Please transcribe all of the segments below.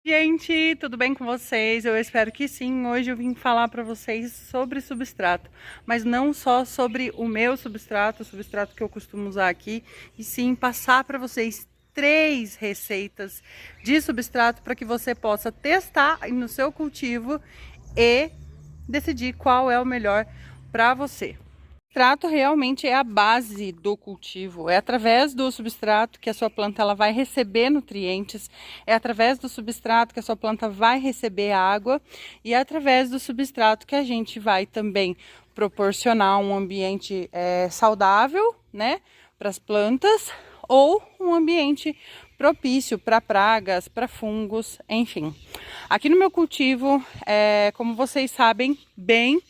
Gente, tudo bem com vocês? Eu espero que sim. Hoje eu vim falar para vocês sobre substrato, mas não só sobre o meu substrato, o substrato que eu costumo usar aqui, e sim passar para vocês 3 receitas de substrato para que você possa testar no seu cultivo e decidir qual é o melhor para você. Substrato realmente é a base do cultivo, é através do substrato que a sua planta ela vai receber nutrientes, é através do substrato que a sua planta vai receber água e é através do substrato que a gente vai também proporcionar um ambiente saudável, né, para as plantas ou um ambiente propício para pragas, para fungos, enfim. Aqui no meu cultivo, como vocês sabem bem,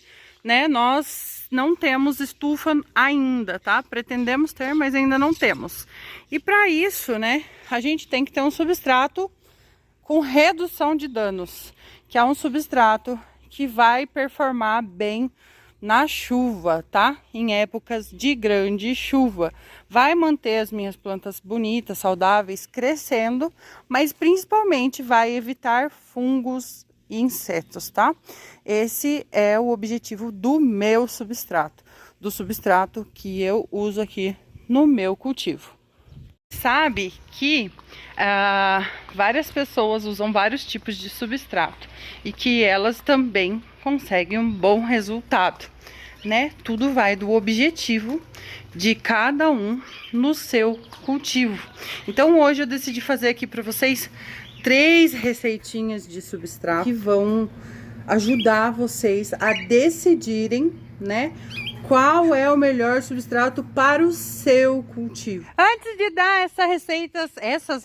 né, nós não temos estufa ainda, tá? Pretendemos ter, mas ainda não temos. E para isso, né, a gente tem que ter um substrato com redução de danos, que é um substrato que vai performar bem na chuva, tá? Em épocas de grande chuva. Vai manter as minhas plantas bonitas, saudáveis, crescendo, mas principalmente vai evitar fungos e insetos, tá? Esse é o objetivo do meu substrato, do substrato que eu uso aqui no meu cultivo. Sabe que várias pessoas usam vários tipos de substrato e que elas também conseguem um bom resultado, né? Tudo vai do objetivo de cada um no seu cultivo. Então hoje eu decidi fazer aqui para vocês 3 receitinhas de substrato que vão ajudar vocês a decidirem, né, qual é o melhor substrato para o seu cultivo. Antes de dar essas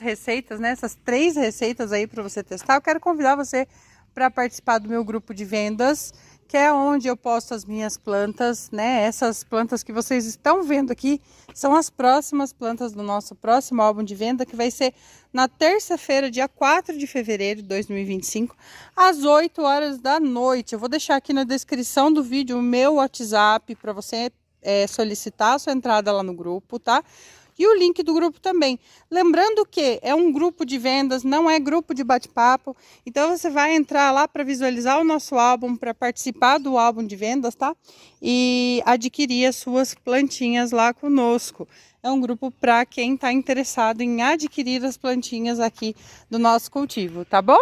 receitas, né, essas 3 receitas aí para você testar, eu quero convidar você para participar do meu grupo de vendas, que é onde eu posto as minhas plantas, né? Essas plantas que vocês estão vendo aqui são as próximas plantas do nosso próximo álbum de venda, que vai ser na terça-feira, dia 4 de fevereiro de 2025, às 8 horas da noite. Eu vou deixar aqui na descrição do vídeo o meu WhatsApp para você solicitar a sua entrada lá no grupo, tá? E o link do grupo também. Lembrando que é um grupo de vendas, não é grupo de bate-papo. Então você vai entrar lá para visualizar o nosso álbum, para participar do álbum de vendas, tá? E adquirir as suas plantinhas lá conosco. É um grupo para quem está interessado em adquirir as plantinhas aqui do nosso cultivo, tá bom?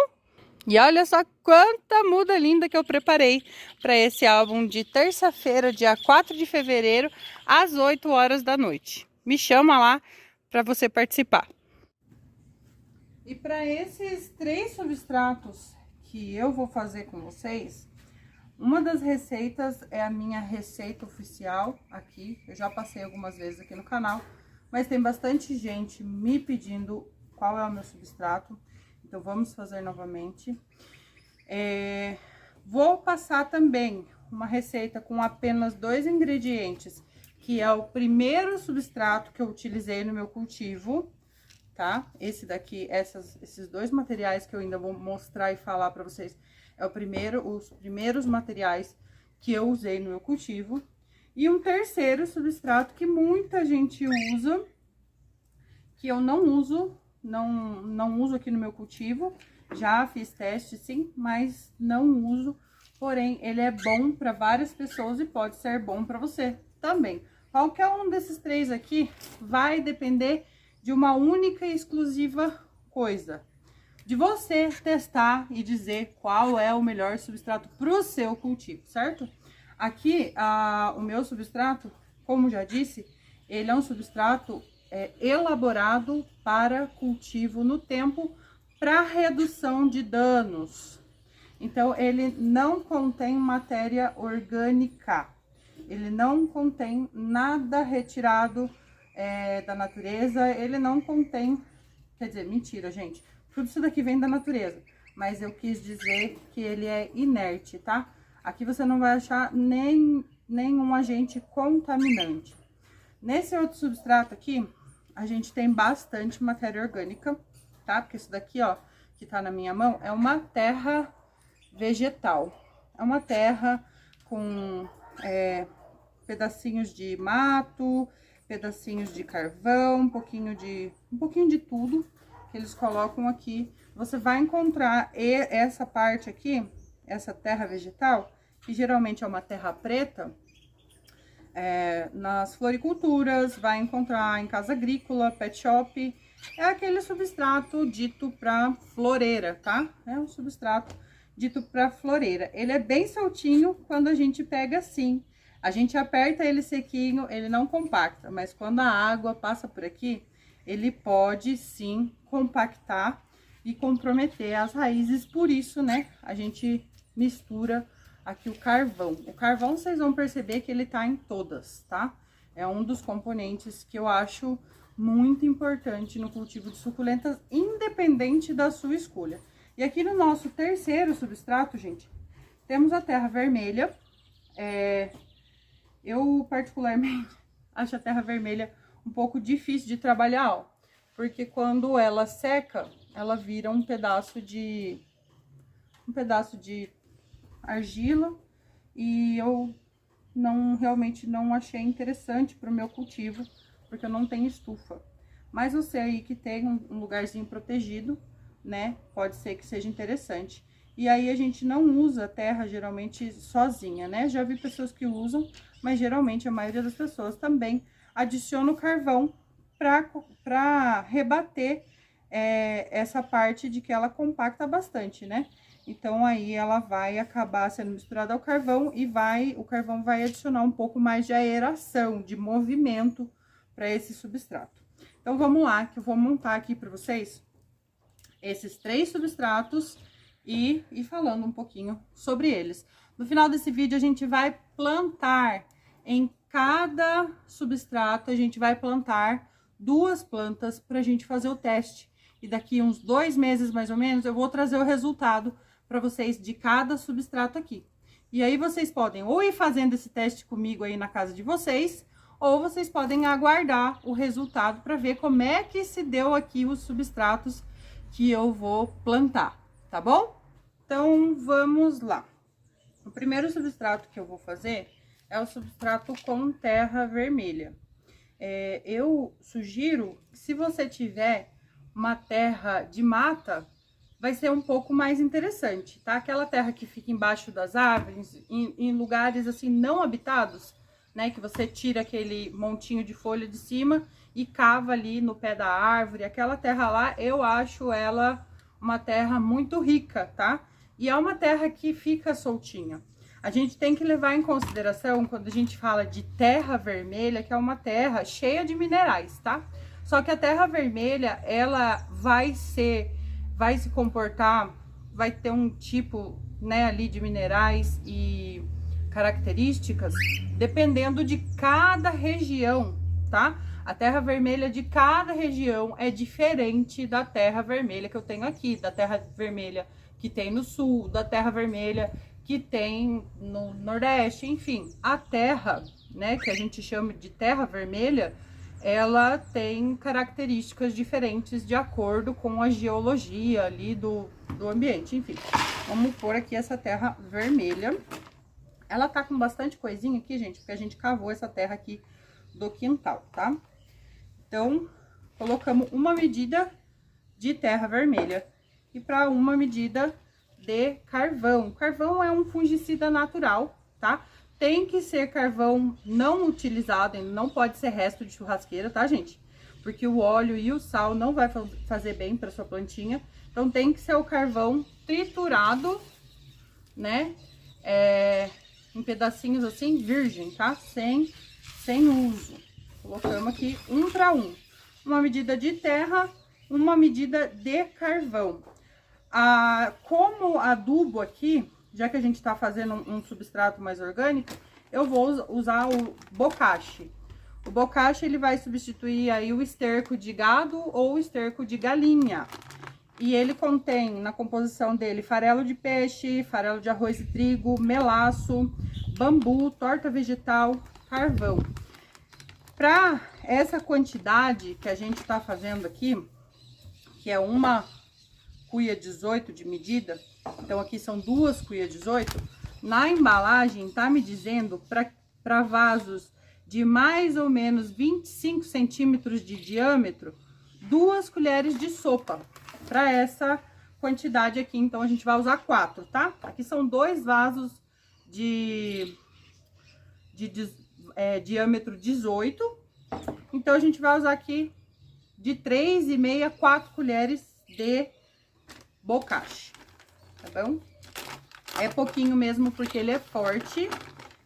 E olha só quanta muda linda que eu preparei para esse álbum de terça-feira, dia 4 de fevereiro, às 8 horas da noite. Me chama lá para você participar. E para esses 3 substratos que eu vou fazer com vocês, uma das receitas é a minha receita oficial aqui. Eu já passei algumas vezes aqui no canal, mas tem bastante gente me pedindo qual é o meu substrato. Então vamos fazer novamente. Vou passar também uma receita com apenas 2 ingredientes, que é o primeiro substrato que eu utilizei no meu cultivo, tá? Esse daqui, esses 2 materiais que eu ainda vou mostrar e falar para vocês, os primeiros materiais que eu usei no meu cultivo. E um terceiro substrato que muita gente usa, que eu não uso, não uso aqui no meu cultivo. Já fiz teste sim, mas não uso. Porém, ele é bom para várias pessoas e pode ser bom para você também. Qualquer um desses 3 aqui vai depender de uma única e exclusiva coisa. De você testar e dizer qual é o melhor substrato para o seu cultivo, certo? Aqui, o meu substrato, como já disse, ele é um substrato elaborado para cultivo no tempo, para redução de danos. Então, ele não contém matéria orgânica. Ele não contém nada retirado da natureza. Ele não contém... Quer dizer, mentira, gente. Tudo isso daqui vem da natureza. Mas eu quis dizer que ele é inerte, tá? Aqui você não vai achar nenhum agente contaminante. Nesse outro substrato aqui, a gente tem bastante matéria orgânica, tá? Porque isso daqui, ó, que tá na minha mão, é uma terra vegetal. É uma terra com pedacinhos de mato, pedacinhos de carvão, um pouquinho de tudo, que eles colocam aqui. Você vai encontrar essa parte aqui, essa terra vegetal, que geralmente é uma terra preta, nas floriculturas, vai encontrar em casa agrícola, pet shop. É aquele substrato dito para floreira, tá? É um substrato dito para floreira. Ele é bem soltinho quando a gente pega assim. A gente aperta ele sequinho, ele não compacta, mas quando a água passa por aqui, ele pode sim compactar e comprometer as raízes. Por isso, né, a gente mistura aqui o carvão. O carvão, vocês vão perceber que ele tá em todas, tá? É um dos componentes que eu acho muito importante no cultivo de suculentas, independente da sua escolha. E aqui no nosso terceiro substrato, gente, temos a terra vermelha. Eu, particularmente, acho a terra vermelha um pouco difícil de trabalhar, ó, porque quando ela seca, ela vira um pedaço de argila, e eu realmente não achei interessante para o meu cultivo, porque eu não tenho estufa. Mas você aí que tem um lugarzinho protegido, né, pode ser que seja interessante. E aí a gente não usa terra geralmente sozinha, né? Já vi pessoas que usam, mas geralmente a maioria das pessoas também adiciona o carvão para rebater essa parte de que ela compacta bastante, né? Então aí ela vai acabar sendo misturada ao carvão e o carvão vai adicionar um pouco mais de aeração, de movimento para esse substrato. Então vamos lá, que eu vou montar aqui para vocês esses 3 substratos e falando um pouquinho sobre eles. No final desse vídeo a gente vai plantar em cada substrato, a gente vai plantar 2 plantas para a gente fazer o teste. E daqui uns 2 meses mais ou menos eu vou trazer o resultado para vocês de cada substrato aqui. E aí vocês podem ou ir fazendo esse teste comigo aí na casa de vocês, ou vocês podem aguardar o resultado para ver como é que se deu aqui os substratos que eu vou plantar, tá bom? Então, vamos lá. O primeiro substrato que eu vou fazer é o substrato com terra vermelha. Eu sugiro que, se você tiver uma terra de mata, vai ser um pouco mais interessante, tá? Aquela terra que fica embaixo das árvores, em lugares assim não habitados, né? Que você tira aquele montinho de folha de cima e cava ali no pé da árvore. Aquela terra lá, eu acho ela uma terra muito rica, tá? E é uma terra que fica soltinha. A gente tem que levar em consideração, quando a gente fala de terra vermelha, que é uma terra cheia de minerais, tá? Só que a terra vermelha, ela vai se comportar, vai ter um tipo, né, ali de minerais e características, dependendo de cada região, tá? A terra vermelha de cada região é diferente da terra vermelha que eu tenho aqui, da terra vermelha que tem no sul, da terra vermelha que tem no nordeste, enfim. A terra, né, que a gente chama de terra vermelha, ela tem características diferentes de acordo com a geologia ali do ambiente, enfim. Vamos pôr aqui essa terra vermelha. Ela tá com bastante coisinha aqui, gente, porque a gente cavou essa terra aqui do quintal, tá? Então, colocamos uma medida de terra vermelha e para uma medida de carvão. Carvão é um fungicida natural, tá? Tem que ser carvão não utilizado, não pode ser resto de churrasqueira, tá, gente? Porque o óleo e o sal não vai fazer bem para sua plantinha. Então, tem que ser o carvão triturado, né? Em pedacinhos assim, virgem, tá? Sem uso. Colocamos aqui 1 para 1. Uma medida de terra, uma medida de carvão. Como adubo aqui, já que a gente tá fazendo um substrato mais orgânico, eu vou usar o bocache. O bocache, ele vai substituir aí o esterco de gado ou o esterco de galinha. E ele contém, na composição dele, farelo de peixe, farelo de arroz e trigo, melaço, bambu, torta vegetal, carvão. Para essa quantidade que a gente tá fazendo aqui, que é uma cuia 18 de medida, então aqui são 2 cuias 18, na embalagem tá me dizendo para vasos de mais ou menos 25 centímetros de diâmetro, 2 colheres de sopa para essa quantidade aqui. Então, a gente vai usar 4, tá? Aqui são 2 vasos de diâmetro 18. Então, a gente vai usar aqui de 3,5 a 4 colheres de bocashi, tá bom? É pouquinho mesmo porque ele é forte.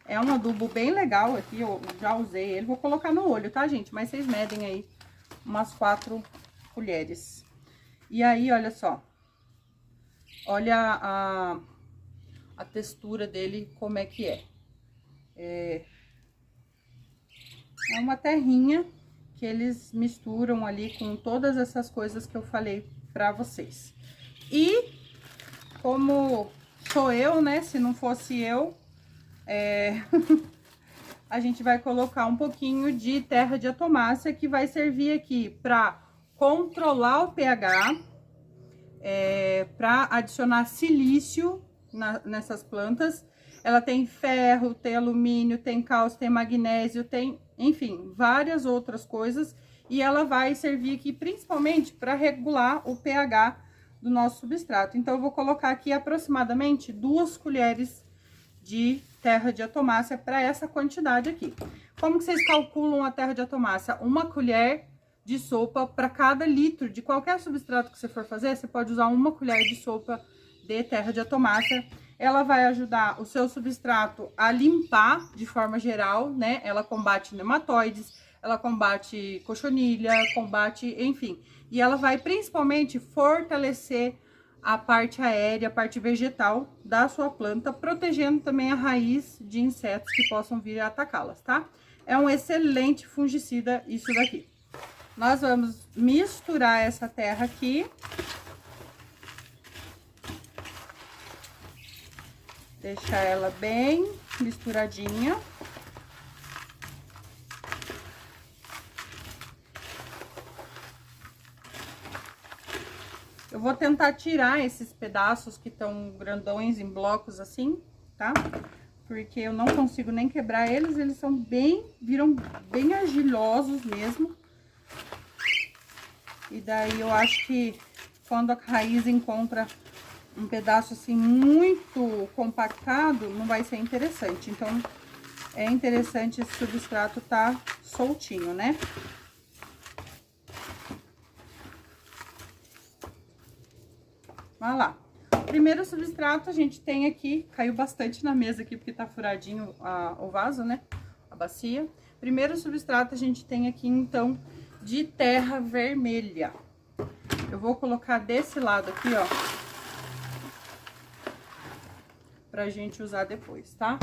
É um adubo bem legal aqui, eu já usei ele. Vou colocar no olho, tá, gente? Mas vocês medem aí umas 4 colheres. E aí, olha só. Olha a textura dele, como é que é. É uma terrinha que eles misturam ali com todas essas coisas que eu falei pra vocês. E como sou eu, né? Se não fosse eu, a gente vai colocar um pouquinho de terra de atomácia, que vai servir aqui pra controlar o pH, pra adicionar silício nessas plantas. Ela tem ferro, tem alumínio, tem cálcio, tem magnésio, tem, enfim, várias outras coisas. E ela vai servir aqui principalmente para regular o pH do nosso substrato. Então, eu vou colocar aqui aproximadamente 2 colheres de terra de atomácia para essa quantidade aqui. Como que vocês calculam a terra de atomácia? 1 colher de sopa para cada litro de qualquer substrato que você for fazer. Você pode usar 1 colher de sopa de terra de atomácia. Ela vai ajudar o seu substrato a limpar de forma geral, né? Ela combate nematóides, ela combate cochonilha, combate, enfim. E ela vai principalmente fortalecer a parte aérea, a parte vegetal da sua planta, protegendo também a raiz de insetos que possam vir a atacá-las, tá? É um excelente fungicida isso daqui. Nós vamos misturar essa terra aqui. Deixar ela bem misturadinha. Eu vou tentar tirar esses pedaços que estão grandões em blocos assim, tá? Porque eu não consigo nem quebrar eles, eles são viram bem argilosos mesmo. E daí eu acho que quando a raiz encontra um pedaço assim muito compactado, não vai ser interessante. Então, é interessante esse substrato tá soltinho, né? Olha lá. Primeiro substrato a gente tem aqui, caiu bastante na mesa aqui porque tá furadinho o vaso, né? A bacia. Primeiro substrato a gente tem aqui, então, de terra vermelha. Eu vou colocar desse lado aqui, ó, pra gente usar depois, tá?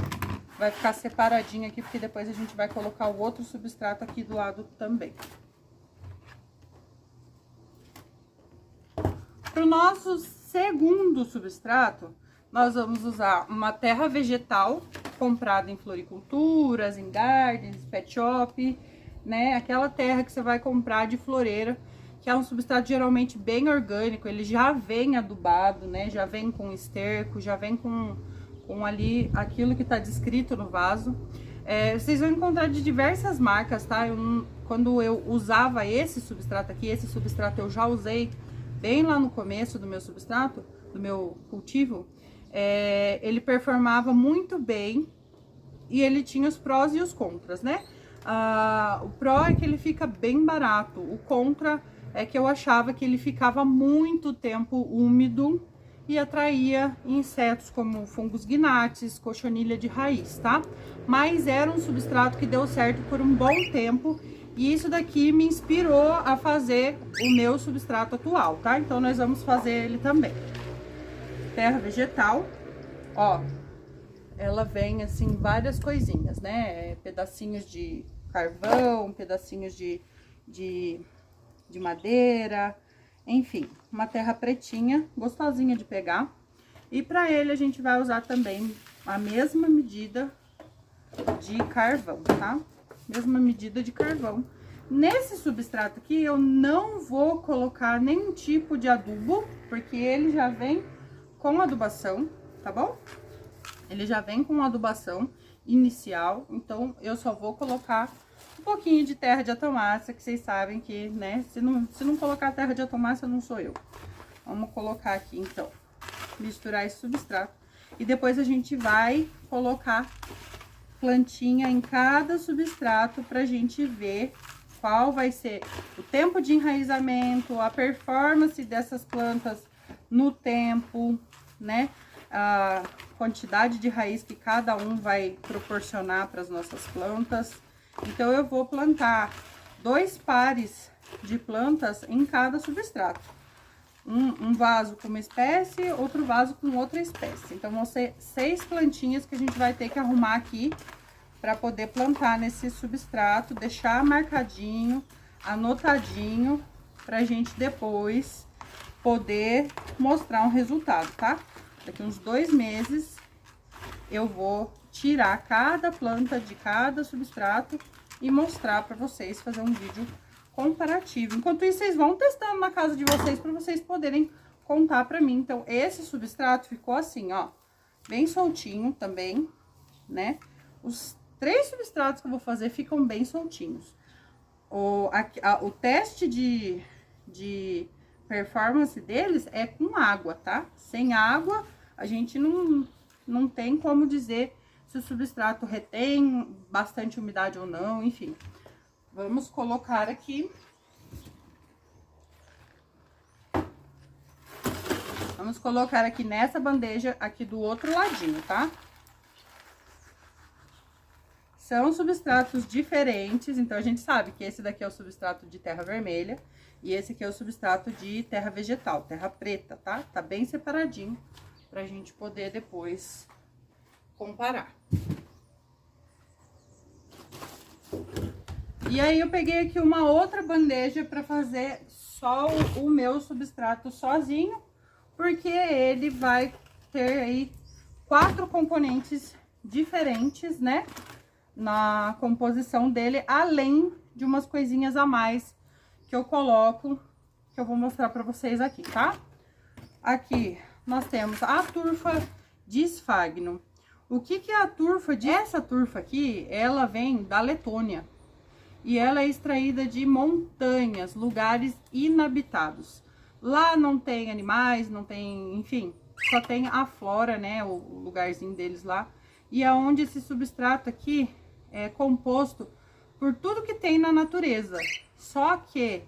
Vai ficar separadinho aqui, porque depois a gente vai colocar o outro substrato aqui do lado também. Pro nosso segundo substrato, nós vamos usar uma terra vegetal comprada em floriculturas, em gardens, pet shop, né? Aquela terra que você vai comprar de floreira, que é um substrato geralmente bem orgânico, ele já vem adubado, né? Já vem com esterco, já vem com ali aquilo que tá descrito no vaso. Vocês vão encontrar de diversas marcas, tá? Quando eu usava esse substrato aqui, esse substrato eu já usei bem lá no começo do meu substrato, do meu cultivo, ele performava muito bem e ele tinha os prós e os contras, né? O pró é que ele fica bem barato, o contra é que eu achava que ele ficava muito tempo úmido e atraía insetos como fungos gnats, cochonilha de raiz, tá? Mas era um substrato que deu certo por um bom tempo e isso daqui me inspirou a fazer o meu substrato atual, tá? Então, nós vamos fazer ele também. Terra vegetal, ó, ela vem assim, várias coisinhas, né? Pedacinhos de carvão, pedacinhos de madeira, enfim, uma terra pretinha, gostosinha de pegar. E para ele a gente vai usar também a mesma medida de carvão, tá? Mesma medida de carvão. Nesse substrato aqui eu não vou colocar nenhum tipo de adubo, porque ele já vem com adubação, tá bom? Ele já vem com adubação inicial, então eu só vou colocar um pouquinho de terra de atomácia, que vocês sabem que, né, se não colocar terra de atomácia, não sou eu. Vamos colocar aqui, então, misturar esse substrato. E depois a gente vai colocar plantinha em cada substrato pra gente ver qual vai ser o tempo de enraizamento, a performance dessas plantas no tempo, né? A quantidade de raiz que cada um vai proporcionar para as nossas plantas. Então, eu vou plantar 2 pares de plantas em cada substrato. Um vaso com uma espécie, outro vaso com outra espécie. Então, vão ser 6 plantinhas que a gente vai ter que arrumar aqui para poder plantar nesse substrato, deixar marcadinho, anotadinho, pra gente depois poder mostrar um resultado, tá? Daqui uns 2 meses eu vou tirar cada planta de cada substrato e mostrar pra vocês, fazer um vídeo comparativo. Enquanto isso, vocês vão testando na casa de vocês para vocês poderem contar pra mim. Então, esse substrato ficou assim, ó, bem soltinho também, né? Os 3 substratos que eu vou fazer ficam bem soltinhos. O teste de performance deles é com água, tá? Sem água, a gente não tem como dizer se o substrato retém bastante umidade ou não, enfim. Vamos colocar aqui. Vamos colocar aqui nessa bandeja aqui do outro ladinho, tá? São substratos diferentes, então a gente sabe que esse daqui é o substrato de terra vermelha e esse aqui é o substrato de terra vegetal, terra preta, tá? Tá bem separadinho pra gente poder depois comparar. E aí eu peguei aqui uma outra bandeja pra fazer só o meu substrato sozinho, porque ele vai ter aí 4 componentes diferentes, né? Na composição dele, além de umas coisinhas a mais que eu coloco, que eu vou mostrar pra vocês aqui, tá? Aqui nós temos a turfa de esfagno. O que é a turfa? Essa turfa aqui, ela vem da Letônia e ela é extraída de montanhas, lugares inabitados. Lá não tem animais, não tem, enfim, só tem a flora, né, o lugarzinho deles lá. E é onde esse substrato aqui é composto por tudo que tem na natureza. Só que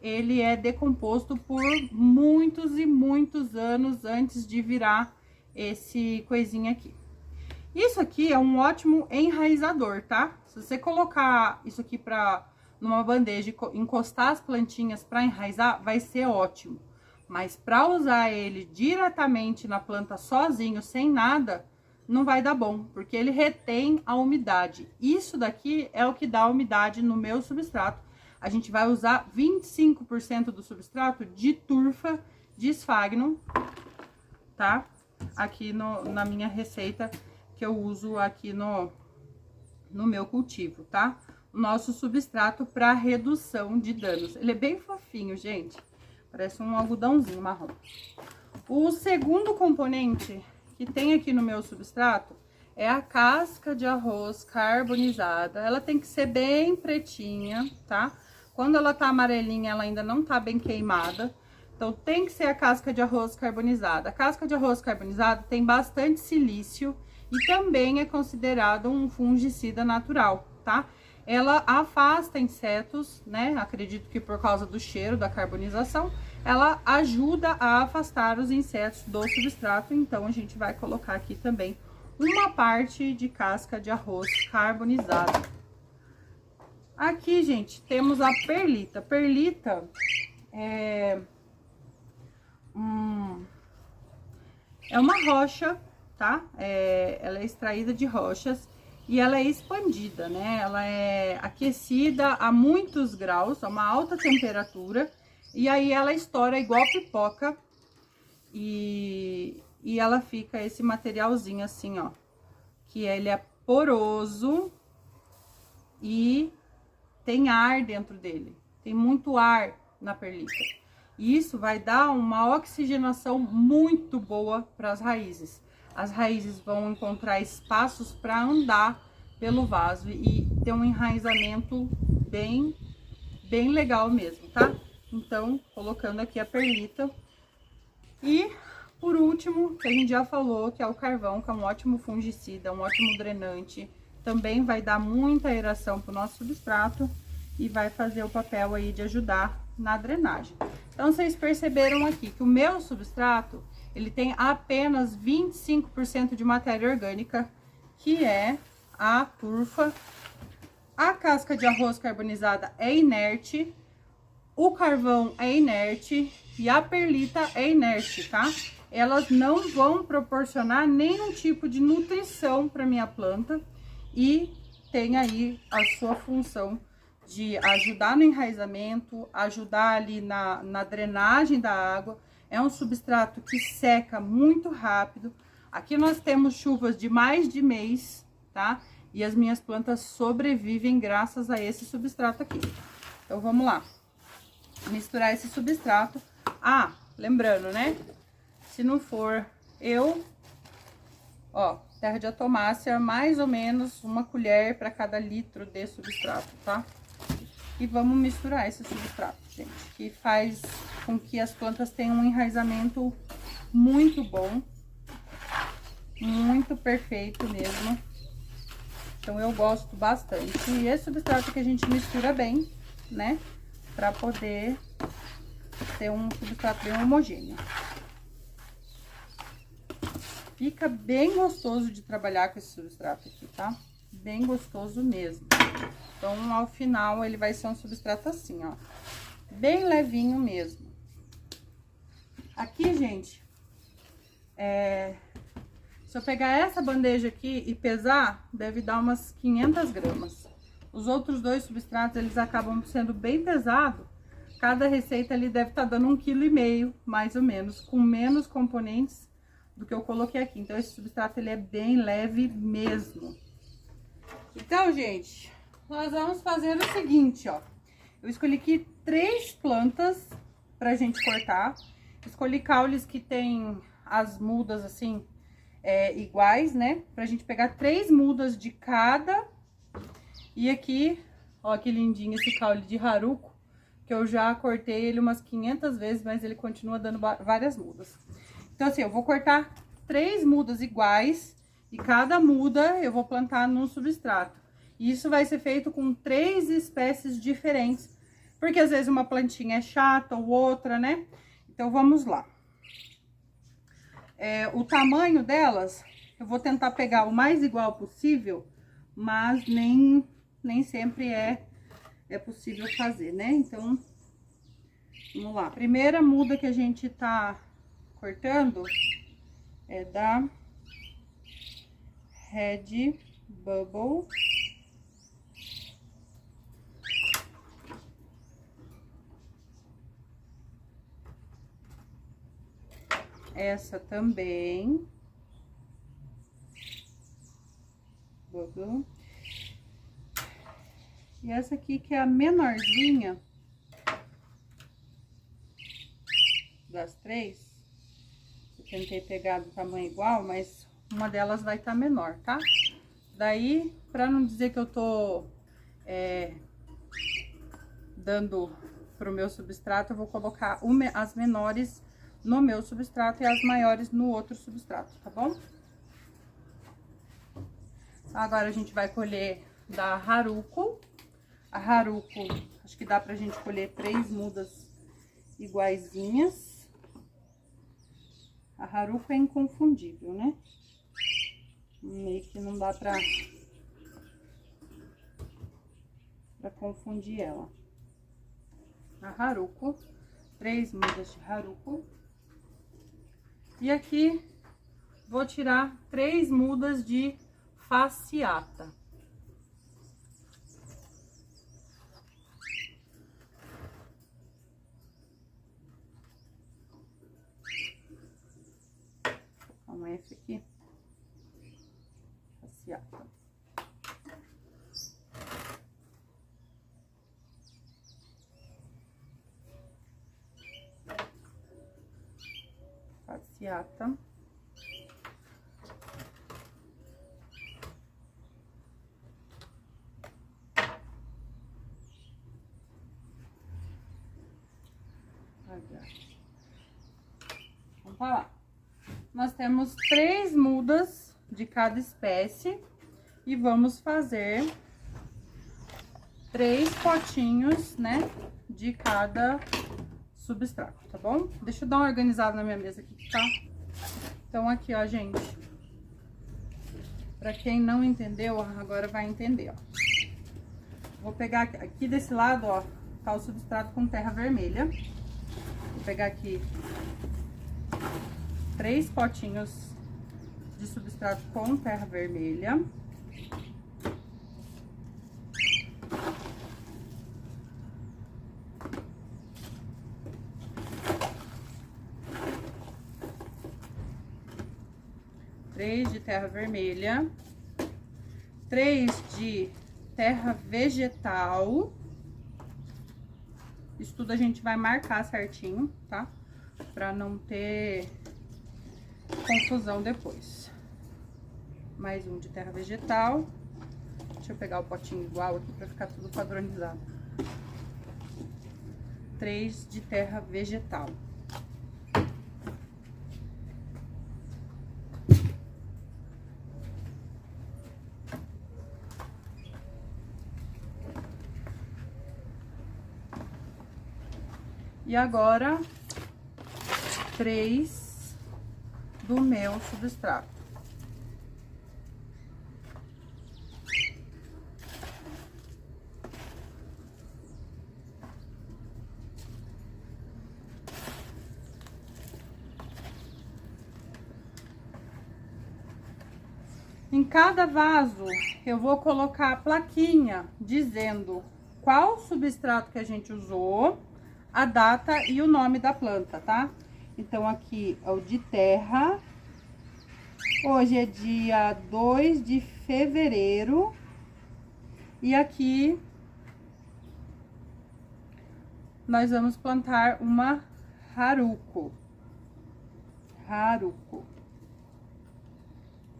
ele é decomposto por muitos e muitos anos antes de virar esse coisinha aqui. Isso aqui é um ótimo enraizador, tá? Se você colocar isso aqui numa bandeja e encostar as plantinhas para enraizar, vai ser ótimo. Mas para usar ele diretamente na planta sozinho, sem nada, não vai dar bom, porque ele retém a umidade. Isso daqui é o que dá umidade no meu substrato. A gente vai usar 25% do substrato de turfa de esfagno, tá? Aqui na minha receita que eu uso aqui no meu cultivo, tá? O nosso substrato para redução de danos. Ele é bem fofinho, gente. Parece um algodãozinho marrom. O segundo componente que tem aqui no meu substrato é a casca de arroz carbonizada. Ela tem que ser bem pretinha, tá? Quando ela tá amarelinha, ela ainda não tá bem queimada. Então, tem que ser a casca de arroz carbonizada. A casca de arroz carbonizada tem bastante silício e também é considerado um fungicida natural, tá? Ela afasta insetos, né? Acredito que por causa do cheiro da carbonização, ela ajuda a afastar os insetos do substrato. Então, a gente vai colocar aqui também uma parte de casca de arroz carbonizada. Aqui, gente, temos a perlita. Perlita é uma rocha, tá? Ela é extraída de rochas e ela é expandida, né? Ela é aquecida a muitos graus, a uma alta temperatura, e aí ela estoura igual pipoca e ela fica esse materialzinho assim, ó, que ele é poroso e tem ar dentro dele, tem muito ar na perlita. E isso vai dar uma oxigenação muito boa para as raízes. As raízes vão encontrar espaços para andar pelo vaso e ter um enraizamento bem legal mesmo, tá? Então, colocando aqui a perlita. E, por último, que a gente já falou, que é o carvão, que é um ótimo fungicida, um ótimo drenante. Também vai dar muita aeração pro nosso substrato e vai fazer o papel aí de ajudar na drenagem. Então, vocês perceberam aqui que o meu substrato, ele tem apenas 25% de matéria orgânica, que é a turfa. A casca de arroz carbonizada é inerte, o carvão é inerte e a perlita é inerte, tá? Elas não vão proporcionar nenhum tipo de nutrição para minha planta e tem aí a sua função de ajudar no enraizamento, ajudar ali na drenagem da água. É um substrato que seca muito rápido. Aqui nós temos chuvas de mais de mês, tá? E as minhas plantas sobrevivem graças a esse substrato aqui. Então, vamos lá. Misturar esse substrato. Ah, lembrando, né? Se não for ó, terra de atomácia, mais ou menos 1 colher para cada litro de substrato, tá? E vamos misturar esse substrato, gente, que faz com que as plantas tenham um enraizamento muito bom, muito perfeito mesmo. Então, eu gosto bastante. E esse substrato que a gente mistura bem, né? Pra poder ter um substrato bem homogêneo. Fica bem gostoso de trabalhar com esse substrato aqui, tá? Bem gostoso mesmo. Então, ao final, ele vai ser um substrato assim, ó. Bem levinho mesmo. Aqui, gente, se eu pegar essa bandeja aqui e pesar, deve dar umas 500 gramas. Os outros dois substratos, eles acabam sendo bem pesados. Cada receita ali deve estar dando 1,5 kg, mais ou menos, com menos componentes do que eu coloquei aqui. Então, esse substrato, ele é bem leve mesmo. Então, gente, nós vamos fazer o seguinte, ó. Eu escolhi aqui 3 plantas pra gente cortar. Escolhi caules que tem as mudas, assim, iguais, né? Pra gente pegar 3 mudas de cada. E aqui, ó, que lindinho esse caule de Haruko, que eu já cortei ele umas 500 vezes, mas ele continua dando várias mudas. Então, assim, eu vou cortar 3 mudas iguais e cada muda eu vou plantar num substrato. E isso vai ser feito com 3 espécies diferentes, porque às vezes uma plantinha é chata ou outra, né? Então, vamos lá. O tamanho delas, eu vou tentar pegar o mais igual possível, mas nem sempre é possível fazer, né? Então, vamos lá. A primeira muda que a gente tá cortando é da Red Bubble. Essa também. Bubble. E essa aqui que é a menorzinha das 3. Eu tentei pegar do tamanho igual, mas uma delas vai estar menor, tá? Daí, pra não dizer que eu tô dando pro meu substrato, eu vou colocar as menores no meu substrato e as maiores no outro substrato, tá bom? Agora a gente vai colher da Haruko. A Haruko, acho que dá pra gente colher 3 mudas iguaizinhas. A Haruko é inconfundível, né? Meio que não dá pra confundir ela. A Haruko, 3 mudas de Haruko. E aqui vou tirar 3 mudas de Fasciata. Vamos esse aqui. Fasciata. Fasciata. falar. Nós temos 3 mudas de cada espécie e vamos fazer 3 potinhos, né, de cada substrato, tá bom? Deixa eu dar uma organizada na minha mesa aqui, tá? Então, aqui, ó, gente. Pra quem não entendeu, agora vai entender, ó. Vou pegar aqui desse lado, ó, tá o substrato com terra vermelha. Vou pegar aqui 3 potinhos de substrato com terra vermelha. Três de terra vermelha, 3 de terra vegetal. Isso tudo a gente vai marcar certinho, tá? Pra não ter confusão depois. Mais um de terra vegetal. Deixa eu pegar o potinho igual aqui pra ficar tudo padronizado. 3 de terra vegetal. E agora, 3 do meu substrato. Em cada vaso, eu vou colocar a plaquinha dizendo qual substrato que a gente usou, a data e o nome da planta, tá? Então, aqui é o de terra. Hoje é dia 2 de fevereiro. E aqui nós vamos plantar uma Haruko. Haruko.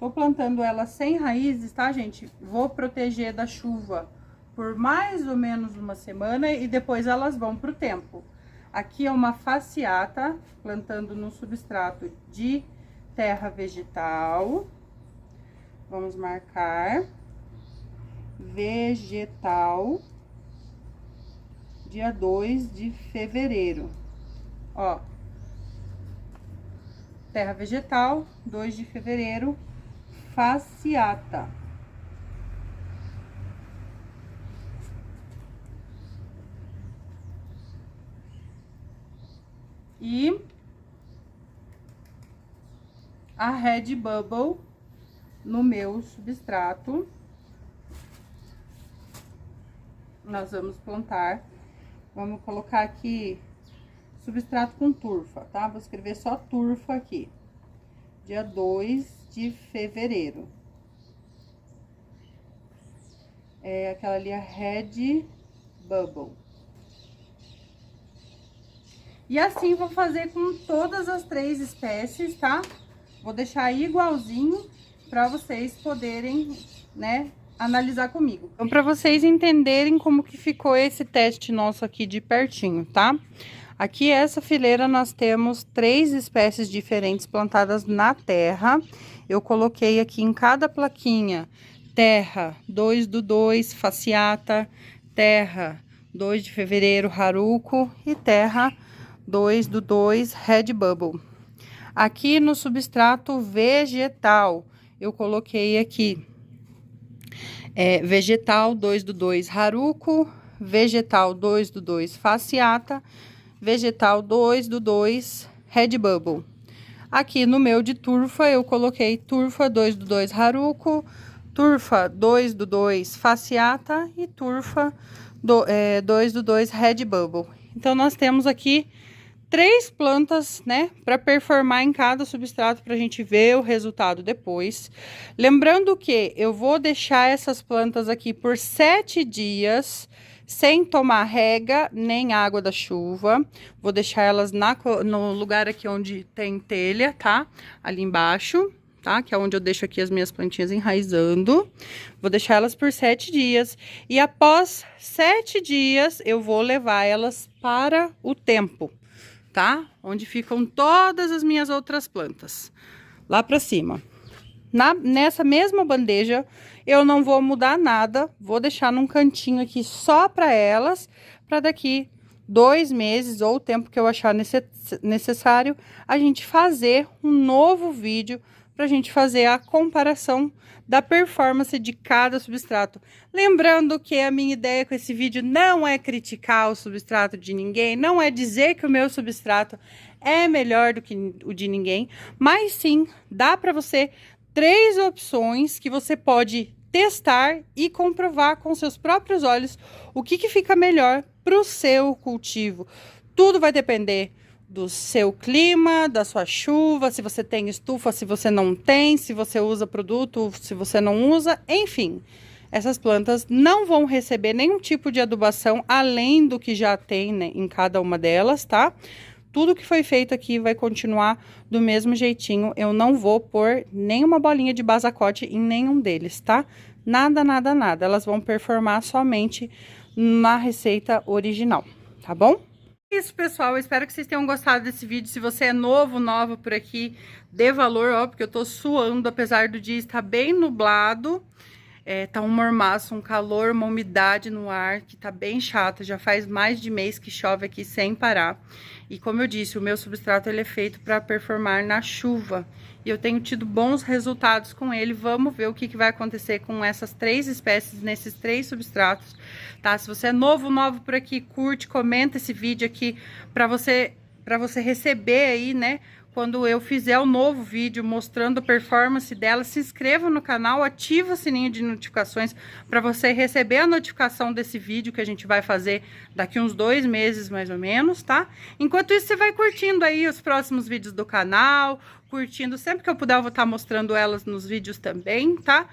Tô plantando ela sem raízes, tá, gente? Vou proteger da chuva por mais ou menos uma semana e depois elas vão pro tempo. Aqui é uma fasciata, plantando no substrato de terra vegetal. Vamos marcar. Vegetal. Dia 2 de fevereiro. Ó. Terra vegetal, 2 de fevereiro. Fasciata. E a Red Bubble no meu substrato. Nós vamos plantar. Vamos colocar aqui substrato com turfa, tá? Vou escrever só turfa aqui. Dia 2 de fevereiro. É aquela ali, a Red Bubble. E assim vou fazer com todas as 3 espécies, tá? Vou deixar igualzinho para vocês poderem, né, analisar comigo. Então, para vocês entenderem como que ficou esse teste nosso aqui de pertinho, tá? Aqui, essa fileira, nós temos 3 espécies diferentes plantadas na terra. Eu coloquei aqui em cada plaquinha terra 2 do 2, fasciata, terra 2 de fevereiro, Haruko e terra 2 do 2, Red Bubble. Aqui no substrato vegetal, eu coloquei aqui vegetal 2 do 2, Haruko, vegetal 2 do 2, fasciata, vegetal 2 do 2, Red Bubble. Aqui no meu de turfa, eu coloquei turfa 2 do 2, Haruko, turfa 2 do 2, fasciata e turfa 2 do 2, Red Bubble. Então, nós temos aqui 3 plantas, né, para performar em cada substrato para a gente ver o resultado depois. Lembrando que eu vou deixar essas plantas aqui por 7 dias, sem tomar rega nem água da chuva. Vou deixar elas no lugar aqui onde tem telha, tá? Ali embaixo, tá? Que é onde eu deixo aqui as minhas plantinhas enraizando. Vou deixar elas por 7 dias. E após 7 dias, eu vou levar elas para o tempo. tá? Onde ficam todas as minhas outras plantas. Lá pra cima. Nessa mesma bandeja, eu não vou mudar nada. Vou deixar num cantinho aqui só pra elas. Pra daqui 2 meses, ou o tempo que eu achar necessário, a gente fazer um novo vídeo pra gente fazer a comparação da performance de cada substrato. Lembrando que a minha ideia com esse vídeo não é criticar o substrato de ninguém, não é dizer que o meu substrato é melhor do que o de ninguém, mas sim, dá para você 3 opções que você pode testar e comprovar com seus próprios olhos o que fica melhor para o seu cultivo. Tudo vai depender do seu clima, da sua chuva, se você tem estufa, se você não tem, se você usa produto, se você não usa, enfim. Essas plantas não vão receber nenhum tipo de adubação além do que já tem, né, em cada uma delas, tá? Tudo que foi feito aqui vai continuar do mesmo jeitinho. Eu não vou pôr nenhuma bolinha de basacote em nenhum deles, tá? Nada, nada, nada. Elas vão performar somente na receita original, tá bom? Isso, pessoal, eu espero que vocês tenham gostado desse vídeo. Se você é nova por aqui, dê valor, ó, porque eu tô suando, apesar do dia estar bem nublado. Tá um mormaço, um calor, uma umidade no ar, que tá bem chato. Já faz mais de mês que chove aqui sem parar. E como eu disse, o meu substrato, ele é feito para performar na chuva. E eu tenho tido bons resultados com ele. Vamos ver o que vai acontecer com essas 3 espécies, nesses 3 substratos, tá? Se você é novo por aqui, curte, comenta esse vídeo aqui para você receber aí, né? Quando eu fizer um novo vídeo mostrando a performance dela, se inscreva no canal, ativa o sininho de notificações para você receber a notificação desse vídeo que a gente vai fazer daqui uns 2 meses mais ou menos, tá? Enquanto isso, você vai curtindo aí os próximos vídeos do canal, curtindo, sempre que eu puder eu vou estar mostrando elas nos vídeos também, tá?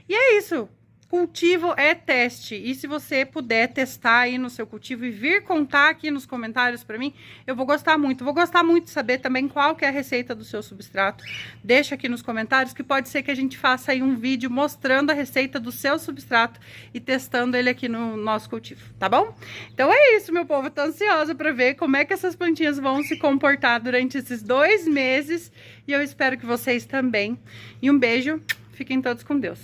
E é isso. Cultivo é teste, e se você puder testar aí no seu cultivo e vir contar aqui nos comentários para mim, eu vou gostar muito. Vou gostar muito de saber também qual que é a receita do seu substrato. Deixa aqui nos comentários que pode ser que a gente faça aí um vídeo mostrando a receita do seu substrato e testando ele aqui no nosso cultivo, tá bom? Então é isso, meu povo, eu tô ansiosa para ver como é que essas plantinhas vão se comportar durante esses 2 meses, e eu espero que vocês também. E um beijo, fiquem todos com Deus.